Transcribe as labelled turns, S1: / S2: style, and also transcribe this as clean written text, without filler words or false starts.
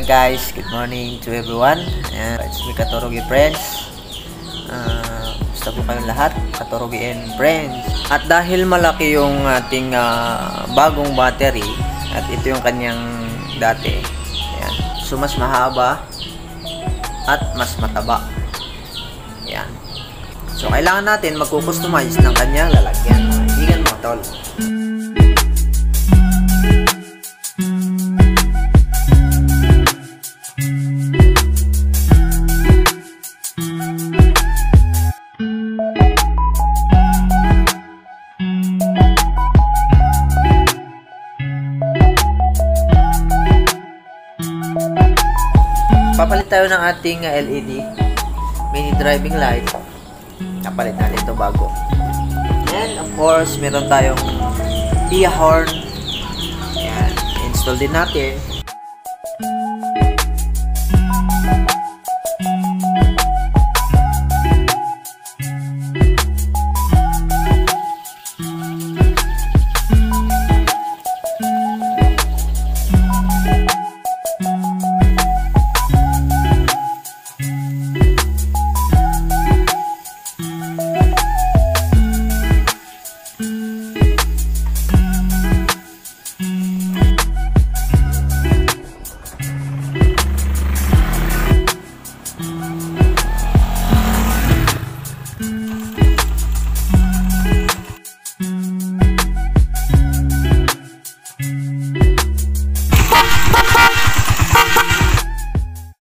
S1: guys, good morning to everyone. It's me Katorogi friends. Basta po kayong lahat, Katorogi and friends. At dahil malaki yung ating bagong battery at ito yung kanyang dati, ayan. So mas mahaba at mas mataba. Ayan. So kailangan natin magkukustomize ng kanyang lalagyan. Kaibigan mo tol. Papalit tayo ng ating LED mini driving light. Kapalit natin ito bago. And of course, meron tayong Pia horn. Ayan, install din natin.